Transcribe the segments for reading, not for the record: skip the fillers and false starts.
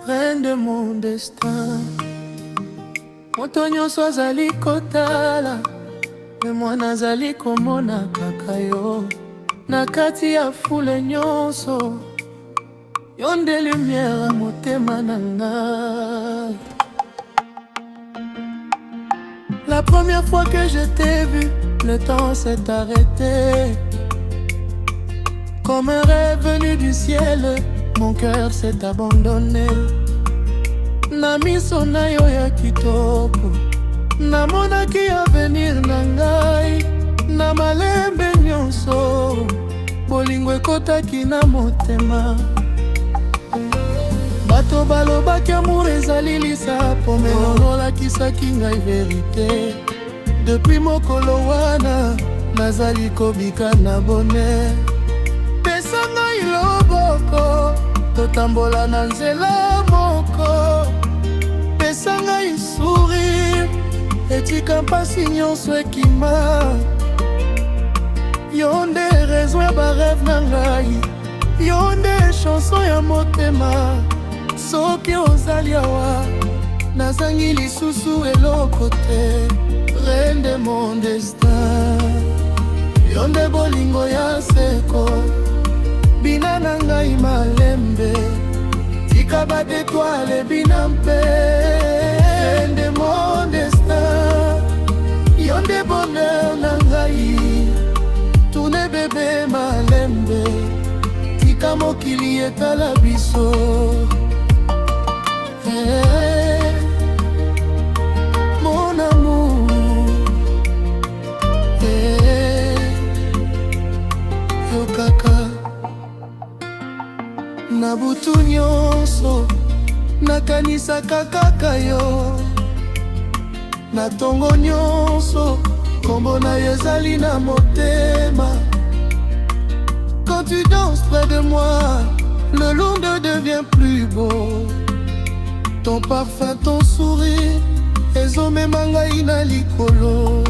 reine de mon destin. Moto nyonso azali kotala, me mwana azali komona kaka yo. Na kati ya foule nyonso, yo nde lumière ya motema na ngai. La première fois que je t'ai vu, le temps s'est arrêté. Comme un rêve venu du ciel, mon cœur s'est abandonné. Na miso na yo ya kitoko, namonaki avenir na ngai. Na malembe nyonso, bolingo ekotaki na motema. Bato balobaki amour ezali lisapo, me ololakisaki ngai verité. Depuis mokolo wana, nazali kobika na bonheur. Pesa ngai loboko, totambola na nzela moko. Pesa ngai sourire, etika mpasi nyonso ekima. Yo nde raison ya barêve na ngai, yo nde chanson ya motema. Soki ozali awa, nazangi lisusu eloko te. Reine de mon destin, yo nde bolingo ya seko. Bina na ngai malembe, tika ba d'étoile bina mpe. Reine de mon destin, yo nde bonheur na ngai. Tourne bébé malembe, tika mokili etala biso. Hey, mon amour, hey, yo kaka. Na butu nyonso, nakanisaka kaka yo. Na tongo nyonso, kombo na yo ezali na motema. Quand tu danses près de moi, le monde devient plus beau. Ton parfum, ton sourire, ezomema ngai na likolo.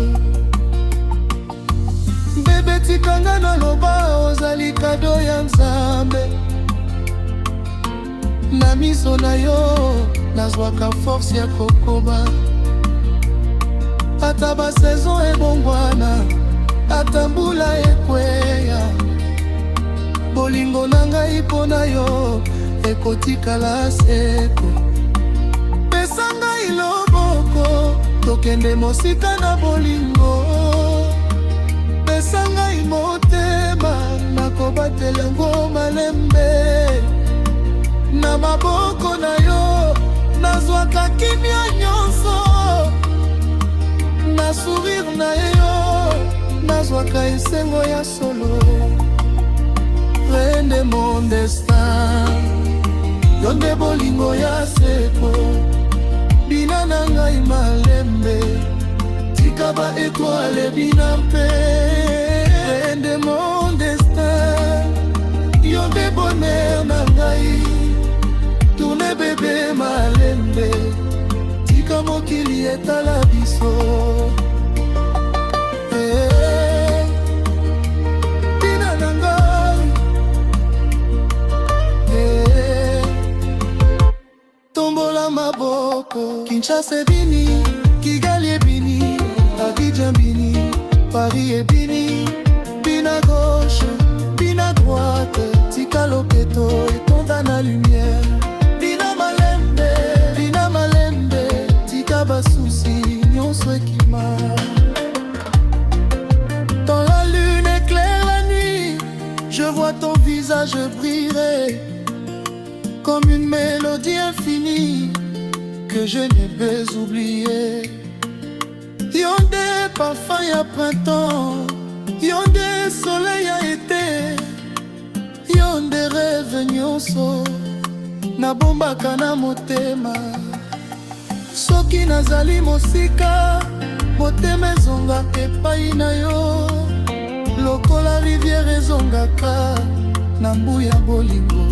Bébé tikanga na loba, ozali kado ya Nzambe. Na miso na yo, nazwaka force ya kokoba. Ata ba saison ebongwana, ata mbula ekweya. Bolingo na ngai mpo na yo, ekotikala seko. Pesa ngai loboko, tokende mosika na bolingo. Pesa ngai motema, nakobatela ngo malembe. Na maboko na yo, nazwaka kimia nyonso. Na sourire na yo, nazwaka esengo ya solo. Reine de mon destin, yo nde bolingo ya seko. Bina na ngai malembe, tika ba étoile bina mpe. Reine de mon destin, yo nde bonheur na ngai. Tourne bébé malembe, tika mokili etala biso. Hey, bina na ngai, hey, tombola maboko. Kinshasa ebini, Kigali ebini, Abidjan bini, Paris ebini. Bina gauche, bina droite, tika loketo etonda na lumière. Bina malembe, tika basusi nyonso ekima. Dans la lune éclaire la nuit, je vois ton visage briller comme une mélodie infinie que je ne peux oublier. Yo nde parfum ya printemps, yo nde soleil ya été, yo nde rêve nyonso nabombaka na motema. Soki nazali mosika, motema ezongaka epai na yo. Lokola rivière ezongaka na mbu ya bolingo.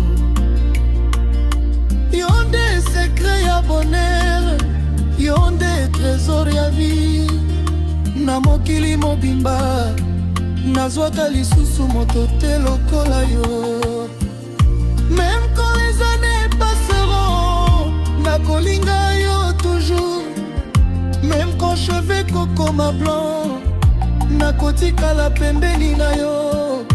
Yo nde secret ya bonheur, yo nde trésor ya vie. Na mokili mobimba, nazwaka lisusu moto te lokola yo. Même quand les années passeront, nakokoma blanc, nakotikala pembeni na yo.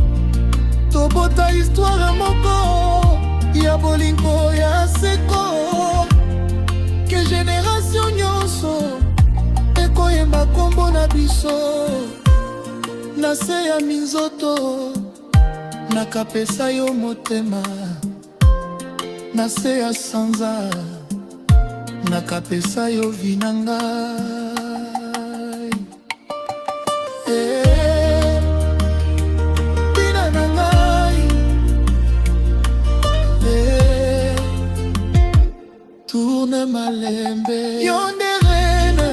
Tobota histoire moko ya bolingo ya seko, ke génération nyonso ekoyemba kombo na biso. Na se ya minzoto nakapesa yo motema, na se ya sanza nakapesa yo vinanga. Bina na ngai, tourne malembe. Yo nde reine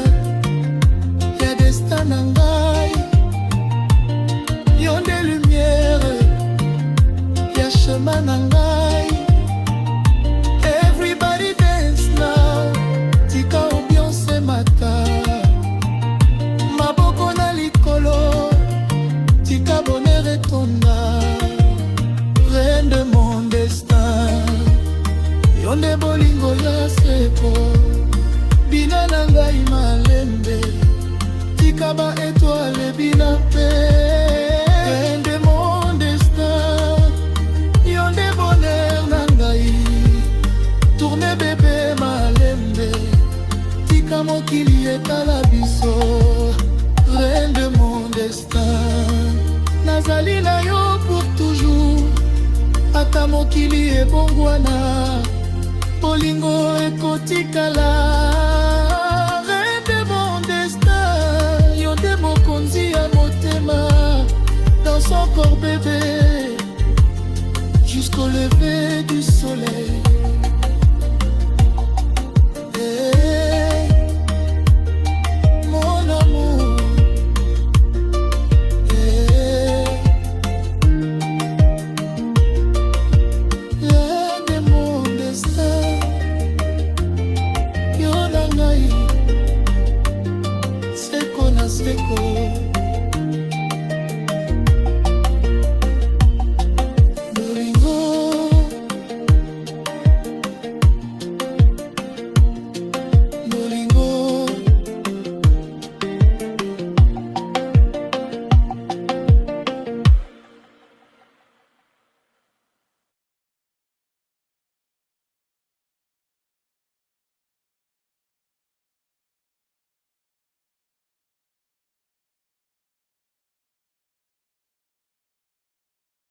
ya destin na ngai, yo nde lumière ya chemin na ngai. Everybody dance now, tika ambiance mata. Maboko na likolo, tika bonheur etonda. Reine de mon destin, yo nde bolingo ya seko. Bina na ngai malembe, tika ba étoile bina pe. Reine de mon destin, yo nde bonheur na ngai. Tourne bébé malembe, tika mokili etala biso. Reine de mon destin, nazali na yo pour toujours. Ata mokili ebongwana,